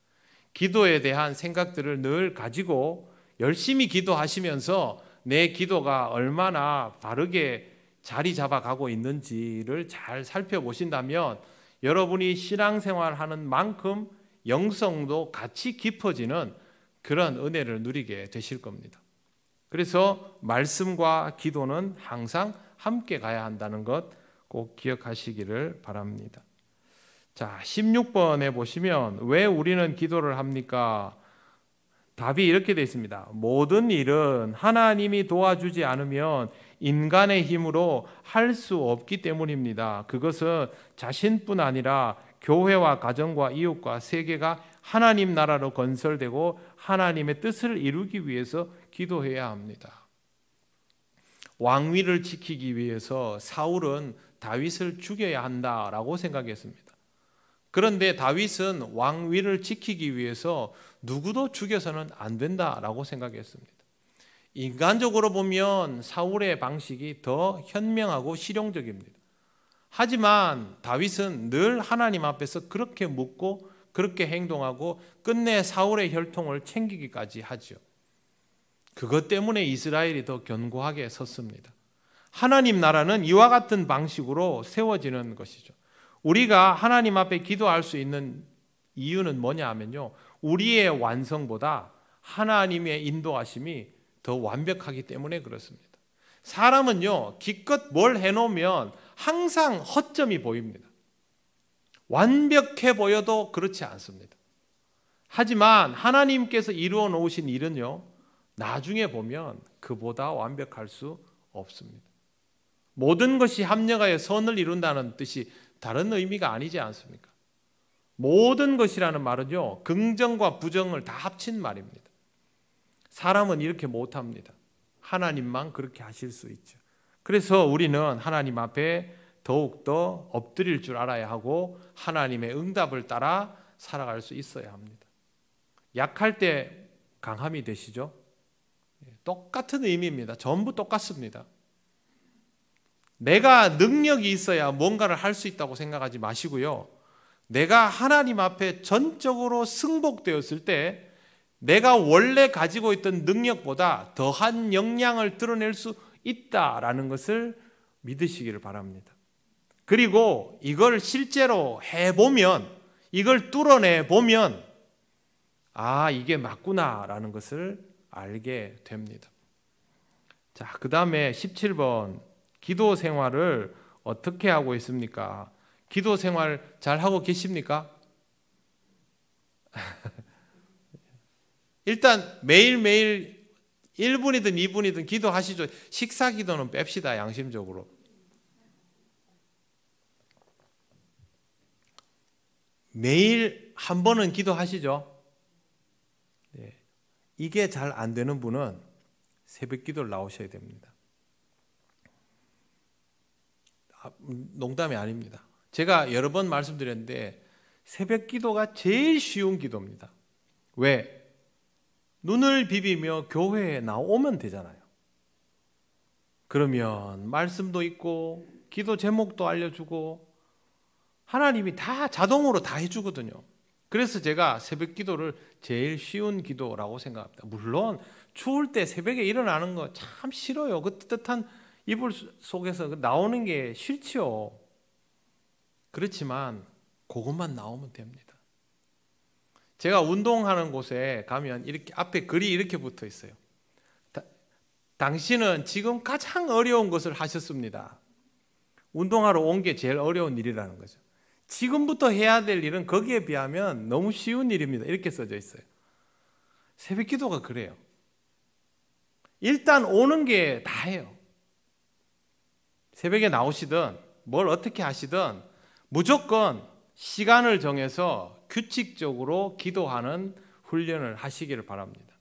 기도에 대한 생각들을 늘 가지고 열심히 기도하시면서 내 기도가 얼마나 바르게 자리 잡아가고 있는지를 잘 살펴보신다면 여러분이 신앙생활하는 만큼 영성도 같이 깊어지는 그런 은혜를 누리게 되실 겁니다. 그래서 말씀과 기도는 항상 함께 가야 한다는 것 꼭 기억하시기를 바랍니다. 자, 16번에 보시면 왜 우리는 기도를 합니까? 답이 이렇게 되어 있습니다. 모든 일은 하나님이 도와주지 않으면 인간의 힘으로 할 수 없기 때문입니다. 그것은 자신뿐 아니라 교회와 가정과 이웃과 세계가 하나님 나라로 건설되고 하나님의 뜻을 이루기 위해서 기도해야 합니다. 왕위를 지키기 위해서 사울은 다윗을 죽여야 한다라고 생각했습니다. 그런데 다윗은 왕위를 지키기 위해서 누구도 죽여서는 안 된다라고 생각했습니다. 인간적으로 보면 사울의 방식이 더 현명하고 실용적입니다. 하지만 다윗은 늘 하나님 앞에서 그렇게 묻고 그렇게 행동하고 끝내 사울의 혈통을 챙기기까지 하죠. 그것 때문에 이스라엘이 더 견고하게 섰습니다. 하나님 나라는 이와 같은 방식으로 세워지는 것이죠. 우리가 하나님 앞에 기도할 수 있는 이유는 뭐냐 하면요, 우리의 완성보다 하나님의 인도하심이 더 완벽하기 때문에 그렇습니다. 사람은요, 기껏 뭘 해놓으면 항상 허점이 보입니다. 완벽해 보여도 그렇지 않습니다. 하지만 하나님께서 이루어 놓으신 일은요, 나중에 보면 그보다 완벽할 수 없습니다. 모든 것이 합력하여 선을 이룬다는 뜻이 다른 의미가 아니지 않습니까? 모든 것이라는 말은요, 긍정과 부정을 다 합친 말입니다. 사람은 이렇게 못합니다. 하나님만 그렇게 하실 수 있죠. 그래서 우리는 하나님 앞에 더욱더 엎드릴 줄 알아야 하고 하나님의 응답을 따라 살아갈 수 있어야 합니다. 약할 때 강함이 되시죠? 똑같은 의미입니다. 전부 똑같습니다. 내가 능력이 있어야 뭔가를 할 수 있다고 생각하지 마시고요. 내가 하나님 앞에 전적으로 승복되었을 때 내가 원래 가지고 있던 능력보다 더한 역량을 드러낼 수 있다라는 것을 믿으시기를 바랍니다. 그리고 이걸 실제로 해보면, 이걸 뚫어내 보면 아, 이게 맞구나라는 것을 알게 됩니다. 자, 그 다음에 17번, 기도 생활을 어떻게 하고 있습니까? 기도 생활 잘 하고 계십니까? 일단 매일매일 1분이든 2분이든 기도하시죠. 식사 기도는 뺍시다, 양심적으로. 매일 한 번은 기도하시죠. 네. 이게 잘 안 되는 분은 새벽 기도를 나오셔야 됩니다. 농담이 아닙니다. 제가 여러 번 말씀드렸는데 새벽 기도가 제일 쉬운 기도입니다. 왜? 눈을 비비며 교회에 나오면 되잖아요. 그러면 말씀도 있고 기도 제목도 알려주고 하나님이 다 자동으로 다 해주거든요. 그래서 제가 새벽 기도를 제일 쉬운 기도라고 생각합니다. 물론 추울 때 새벽에 일어나는 거 참 싫어요. 그 뜨뜻한 이불 속에서 나오는 게 싫지요. 그렇지만 그것만 나오면 됩니다. 제가 운동하는 곳에 가면 이렇게 앞에 글이 이렇게 붙어 있어요. 당신은 지금 가장 어려운 것을 하셨습니다. 운동하러 온 게 제일 어려운 일이라는 거죠. 지금부터 해야 될 일은 거기에 비하면 너무 쉬운 일입니다. 이렇게 써져 있어요. 새벽 기도가 그래요. 일단 오는 게 다예요. 새벽에 나오시든 뭘 어떻게 하시든 무조건 시간을 정해서 규칙적으로 기도하는 훈련을 하시기를 바랍니다.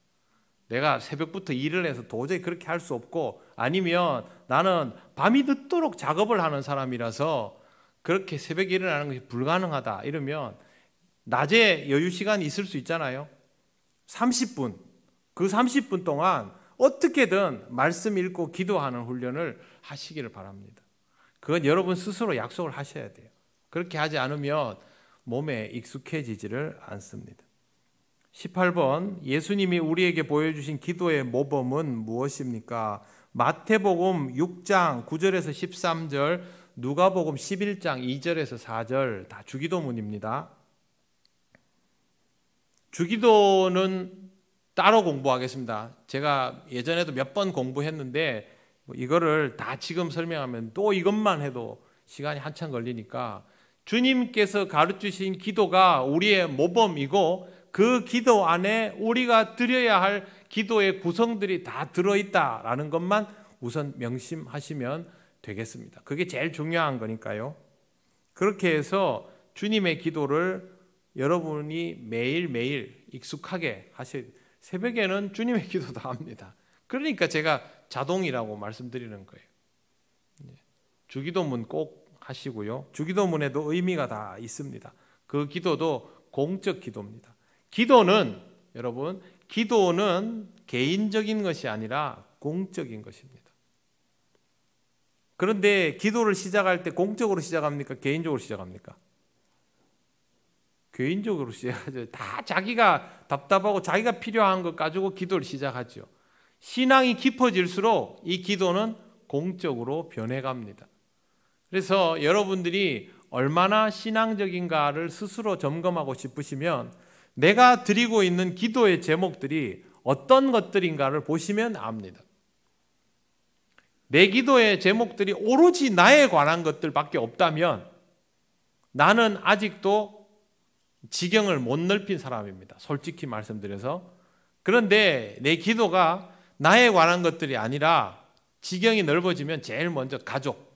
내가 새벽부터 일을 해서 도저히 그렇게 할 수 없고 아니면 나는 밤이 늦도록 작업을 하는 사람이라서 그렇게 새벽에 일어나는 것이 불가능하다 이러면 낮에 여유 시간이 있을 수 있잖아요. 30분, 그 30분 동안 어떻게든 말씀 읽고 기도하는 훈련을 하시기를 바랍니다. 그건 여러분 스스로 약속을 하셔야 돼요. 그렇게 하지 않으면 몸에 익숙해지지를 않습니다. 18번, 예수님이 우리에게 보여주신 기도의 모범은 무엇입니까? 마태복음 6장 9절에서 13절, 누가복음 11장 2절에서 4절 다 주기도문입니다. 주기도는 따로 공부하겠습니다. 제가 예전에도 몇 번 공부했는데 이거를 다 지금 설명하면 또 이것만 해도 시간이 한참 걸리니까 주님께서 가르치신 기도가 우리의 모범이고 그 기도 안에 우리가 드려야 할 기도의 구성들이 다 들어있다라는 것만 우선 명심하시면 되겠습니다. 그게 제일 중요한 거니까요. 그렇게 해서 주님의 기도를 여러분이 매일매일 익숙하게 하셔야 돼요. 새벽에는 주님의 기도도 합니다. 그러니까 제가 자동이라고 말씀드리는 거예요. 주기도문 꼭 하시고요. 주기도문에도 의미가 다 있습니다. 그 기도도 공적 기도입니다. 기도는 여러분, 기도는 개인적인 것이 아니라 공적인 것입니다. 그런데 기도를 시작할 때 공적으로 시작합니까? 개인적으로 시작합니까? 개인적으로 시작하죠. 다 자기가 답답하고 자기가 필요한 것 가지고 기도를 시작하죠. 신앙이 깊어질수록 이 기도는 공적으로 변해갑니다. 그래서 여러분들이 얼마나 신앙적인가를 스스로 점검하고 싶으시면 내가 드리고 있는 기도의 제목들이 어떤 것들인가를 보시면 압니다. 내 기도의 제목들이 오로지 나에 관한 것들밖에 없다면 나는 아직도 지경을 못 넓힌 사람입니다. 솔직히 말씀드려서. 그런데 내 기도가 나에 관한 것들이 아니라 지경이 넓어지면 제일 먼저 가족,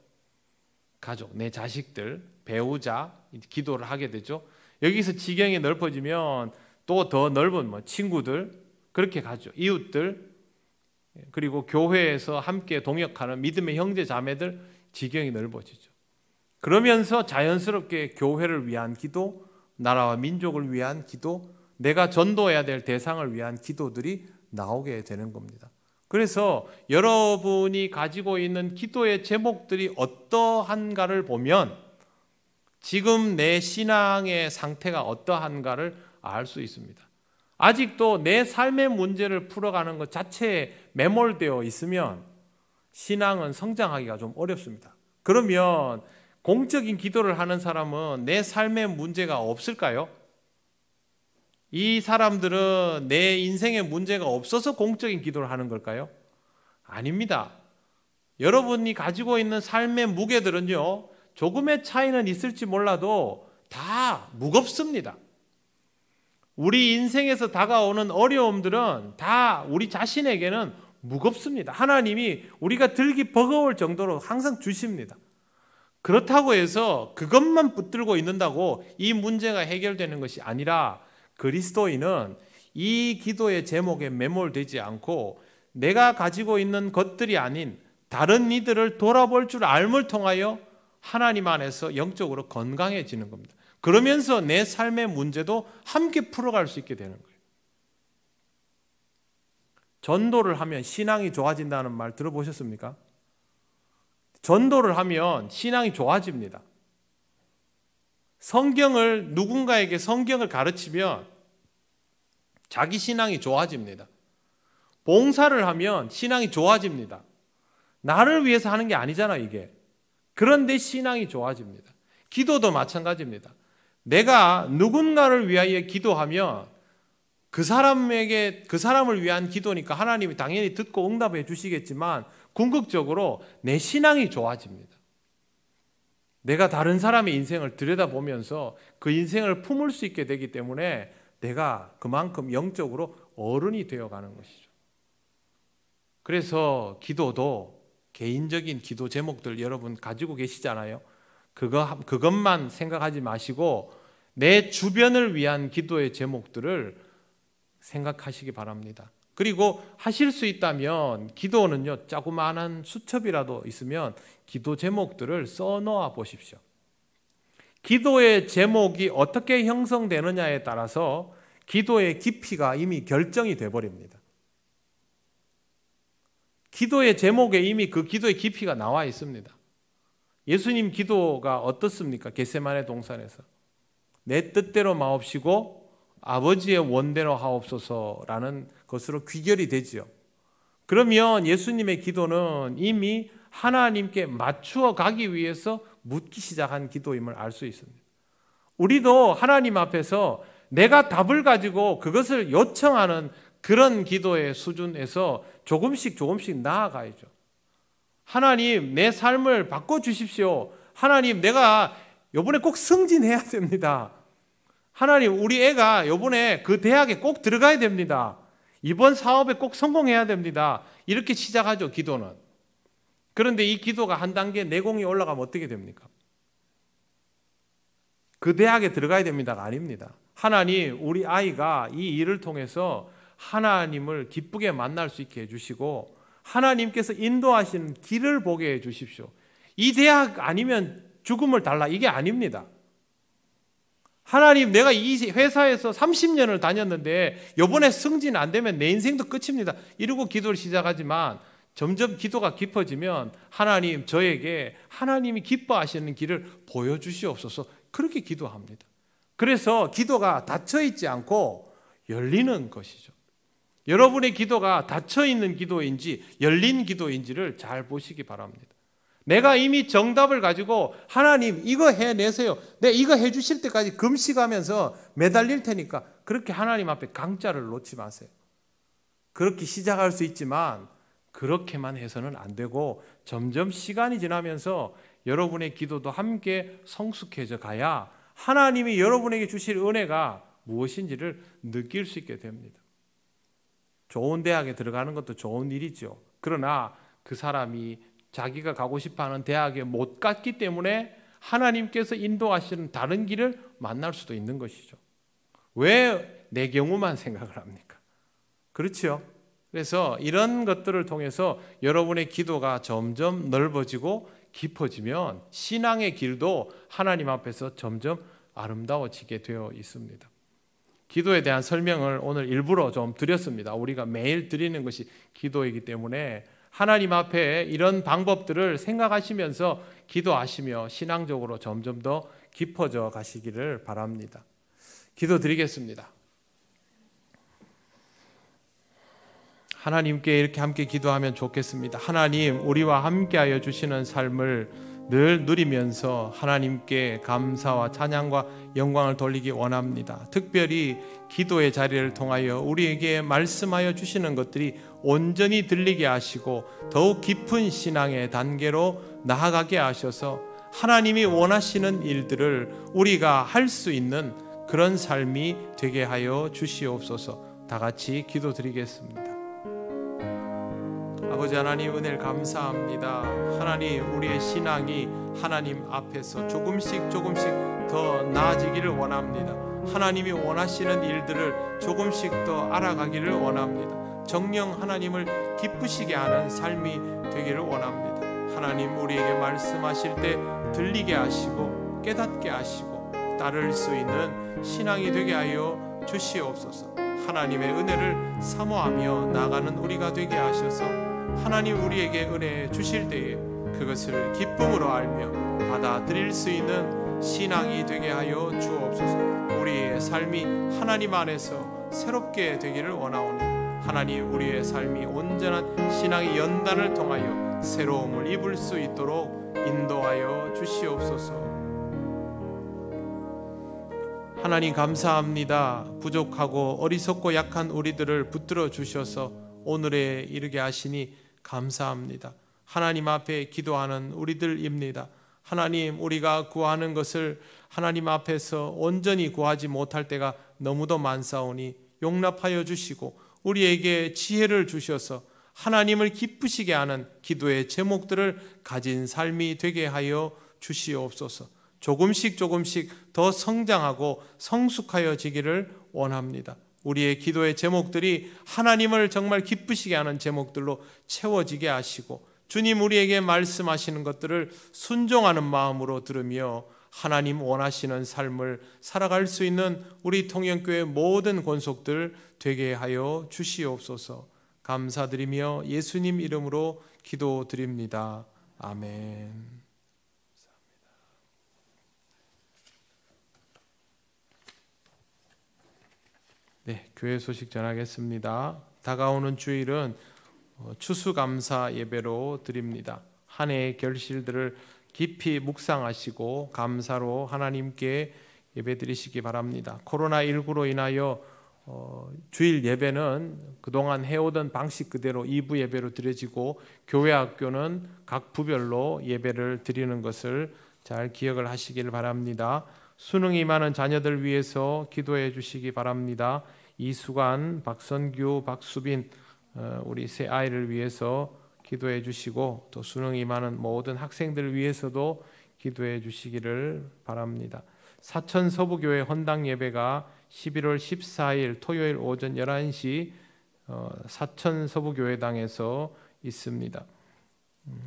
내 자식들, 배우자 기도를 하게 되죠. 여기서 지경이 넓어지면 또 더 넓은 친구들 그렇게 가죠. 이웃들 그리고 교회에서 함께 동역하는 믿음의 형제 자매들 지경이 넓어지죠. 그러면서 자연스럽게 교회를 위한 기도, 나라와 민족을 위한 기도, 내가 전도해야 될 대상을 위한 기도들이 나오게 되는 겁니다. 그래서 여러분이 가지고 있는 기도의 제목들이 어떠한가를 보면 지금 내 신앙의 상태가 어떠한가를 알 수 있습니다. 아직도 내 삶의 문제를 풀어가는 것 자체에 매몰되어 있으면 신앙은 성장하기가 좀 어렵습니다. 그러면 공적인 기도를 하는 사람은 내 삶의 문제가 없을까요? 이 사람들은 내 인생에 문제가 없어서 공적인 기도를 하는 걸까요? 아닙니다. 여러분이 가지고 있는 삶의 무게들은요, 조금의 차이는 있을지 몰라도 다 무겁습니다. 우리 인생에서 다가오는 어려움들은 다 우리 자신에게는 무겁습니다. 하나님이 우리가 들기 버거울 정도로 항상 주십니다. 그렇다고 해서 그것만 붙들고 있는다고 이 문제가 해결되는 것이 아니라 그리스도인은 이 기도의 제목에 매몰되지 않고 내가 가지고 있는 것들이 아닌 다른 이들을 돌아볼 줄 알을 통하여 하나님 안에서 영적으로 건강해지는 겁니다. 그러면서 내 삶의 문제도 함께 풀어갈 수 있게 되는 거예요. 전도를 하면 신앙이 좋아진다는 말 들어보셨습니까? 전도를 하면 신앙이 좋아집니다. 누군가에게 성경을 가르치면 자기 신앙이 좋아집니다. 봉사를 하면 신앙이 좋아집니다. 나를 위해서 하는 게 아니잖아, 이게. 그런데 신앙이 좋아집니다. 기도도 마찬가지입니다. 내가 누군가를 위하여 기도하면 그 사람을 위한 기도니까 하나님이 당연히 듣고 응답해 주시겠지만 궁극적으로 내 신앙이 좋아집니다. 내가 다른 사람의 인생을 들여다보면서 그 인생을 품을 수 있게 되기 때문에 내가 그만큼 영적으로 어른이 되어가는 것이죠. 그래서 기도도 개인적인 기도 제목들 여러분 가지고 계시잖아요. 그것만 생각하지 마시고 내 주변을 위한 기도의 제목들을 생각하시기 바랍니다. 그리고 하실 수 있다면 기도는요, 조그마한 수첩이라도 있으면 기도 제목들을 써놓아 보십시오. 기도의 제목이 어떻게 형성되느냐에 따라서 기도의 깊이가 이미 결정이 되어버립니다. 기도의 제목에 이미 그 기도의 깊이가 나와 있습니다. 예수님 기도가 어떻습니까? 겟세마네 동산에서 내 뜻대로 마옵시고 아버지의 원대로 하옵소서라는 것으로 귀결이 되지요. 그러면 예수님의 기도는 이미 하나님께 맞추어 가기 위해서 묻기 시작한 기도임을 알 수 있습니다. 우리도 하나님 앞에서 내가 답을 가지고 그것을 요청하는 그런 기도의 수준에서 조금씩 나아가야죠. 하나님, 내 삶을 바꿔주십시오. 하나님, 내가 이번에 꼭 승진해야 됩니다. 하나님, 우리 애가 이번에 그 대학에 꼭 들어가야 됩니다. 이번 사업에 꼭 성공해야 됩니다. 이렇게 시작하죠, 기도는. 그런데 이 기도가 한 단계 내공이 올라가면 어떻게 됩니까? 그 대학에 들어가야 됩니다가 아닙니다. 하나님, 우리 아이가 이 일을 통해서 하나님을 기쁘게 만날 수 있게 해주시고 하나님께서 인도하시는 길을 보게 해주십시오. 이 대학 아니면 죽음을 달라, 이게 아닙니다. 하나님, 내가 이 회사에서 30년을 다녔는데 이번에 승진 안 되면 내 인생도 끝입니다. 이러고 기도를 시작하지만 점점 기도가 깊어지면 하나님, 저에게 하나님이 기뻐하시는 길을 보여주시옵소서, 그렇게 기도합니다. 그래서 기도가 닫혀있지 않고 열리는 것이죠. 여러분의 기도가 닫혀있는 기도인지 열린 기도인지를 잘 보시기 바랍니다. 내가 이미 정답을 가지고 하나님 이거 해내세요, 내가 이거 해주실 때까지 금식하면서 매달릴 테니까, 그렇게 하나님 앞에 강짜를 놓지 마세요. 그렇게 시작할 수 있지만 그렇게만 해서는 안 되고 점점 시간이 지나면서 여러분의 기도도 함께 성숙해져 가야 하나님이 여러분에게 주실 은혜가 무엇인지를 느낄 수 있게 됩니다. 좋은 대학에 들어가는 것도 좋은 일이죠. 그러나 그 사람이 자기가 가고 싶어하는 대학에 못 갔기 때문에 하나님께서 인도하시는 다른 길을 만날 수도 있는 것이죠. 왜 내 경우만 생각을 합니까? 그렇죠? 그래서 이런 것들을 통해서 여러분의 기도가 점점 넓어지고 깊어지면 신앙의 길도 하나님 앞에서 점점 아름다워지게 되어 있습니다. 기도에 대한 설명을 오늘 일부러 좀 드렸습니다. 우리가 매일 드리는 것이 기도이기 때문에 하나님 앞에 이런 방법들을 생각하시면서 기도하시며 신앙적으로 점점 더 깊어져 가시기를 바랍니다. 기도드리겠습니다. 하나님께 이렇게 함께 기도하면 좋겠습니다. 하나님, 우리와 함께하여 주시는 삶을 늘 누리면서 하나님께 감사와 찬양과 영광을 돌리기 원합니다. 특별히 기도의 자리를 통하여 우리에게 말씀하여 주시는 것들이 온전히 들리게 하시고 더욱 깊은 신앙의 단계로 나아가게 하셔서 하나님이 원하시는 일들을 우리가 할 수 있는 그런 삶이 되게 하여 주시옵소서. 다 같이 기도드리겠습니다. 아버지 하나님, 은혜를 감사합니다. 하나님, 우리의 신앙이 하나님 앞에서 조금씩 더 나아지기를 원합니다. 하나님이 원하시는 일들을 조금씩 더 알아가기를 원합니다. 정녕 하나님을 기쁘시게 하는 삶이 되기를 원합니다. 하나님, 우리에게 말씀하실 때 들리게 하시고 깨닫게 하시고 따를 수 있는 신앙이 되게 하여 주시옵소서. 하나님의 은혜를 사모하며 나가는 우리가 되게 하셔서 하나님 우리에게 은혜 주실 때에 그것을 기쁨으로 알며 받아들일 수 있는 신앙이 되게 하여 주옵소서. 우리의 삶이 하나님 안에서 새롭게 되기를 원하오니 하나님, 우리의 삶이 온전한 신앙의 연단을 통하여 새로움을 입을 수 있도록 인도하여 주시옵소서. 하나님 감사합니다. 부족하고 어리석고 약한 우리들을 붙들어 주셔서 오늘에 이르게 하시니 감사합니다. 하나님 앞에 기도하는 우리들입니다. 하나님, 우리가 구하는 것을 하나님 앞에서 온전히 구하지 못할 때가 너무도 많사오니 용납하여 주시고 우리에게 지혜를 주셔서 하나님을 기쁘시게 하는 기도의 제목들을 가진 삶이 되게 하여 주시옵소서. 조금씩 더 성장하고 성숙하여지기를 원합니다. 우리의 기도의 제목들이 하나님을 정말 기쁘시게 하는 제목들로 채워지게 하시고 주님 우리에게 말씀하시는 것들을 순종하는 마음으로 들으며 하나님 원하시는 삶을 살아갈 수 있는 우리 통영교회 모든 권속들 되게 하여 주시옵소서. 감사드리며 예수님 이름으로 기도드립니다. 아멘. 네, 교회 소식 전하겠습니다. 다가오는 주일은 추수감사 예배로 드립니다. 한 해의 결실들을 깊이 묵상하시고 감사로 하나님께 예배드리시기 바랍니다. 코로나19로 인하여 주일 예배는 그동안 해오던 방식 그대로 2부 예배로 드려지고 교회 학교는 각 부별로 예배를 드리는 것을 잘 기억을 하시길 바랍니다. 수능이 많은 자녀들 위해서 기도해 주시기 바랍니다. 이수관, 박선규, 박수빈 우리 세 아이를 위해서 기도해 주시고 또 수능이 많은 모든 학생들 위해서도 기도해 주시기를 바랍니다. 사천 서부교회 헌당 예배가 11월 14일 토요일 오전 11시 사천 서부교회당에서 있습니다.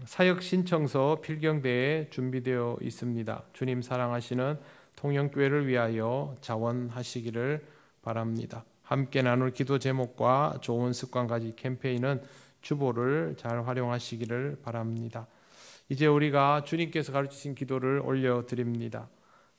사역 신청서 필경대에 준비되어 있습니다. 주님 사랑하시는 통영교회를 위하여 자원하시기를 바랍니다. 함께 나눌 기도 제목과 좋은 습관 가지 캠페인은 주보를 잘 활용하시기를 바랍니다. 이제 우리가 주님께서 가르치신 기도를 올려드립니다.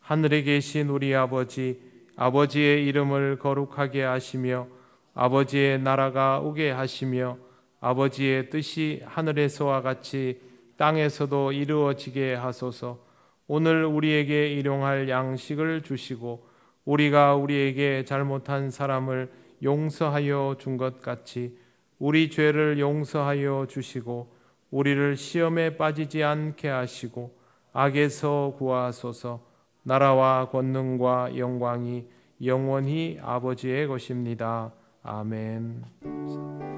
하늘에 계신 우리 아버지, 아버지의 이름을 거룩하게 하시며 아버지의 나라가 오게 하시며 아버지의 뜻이 하늘에서와 같이 땅에서도 이루어지게 하소서. 오늘 우리에게 일용할 양식을 주시고 우리가 우리에게 잘못한 사람을 용서하여 준 것 같이 우리 죄를 용서하여 주시고 우리를 시험에 빠지지 않게 하시고 악에서 구하소서. 나라와 권능과 영광이 영원히 아버지의 것입니다. 아멘.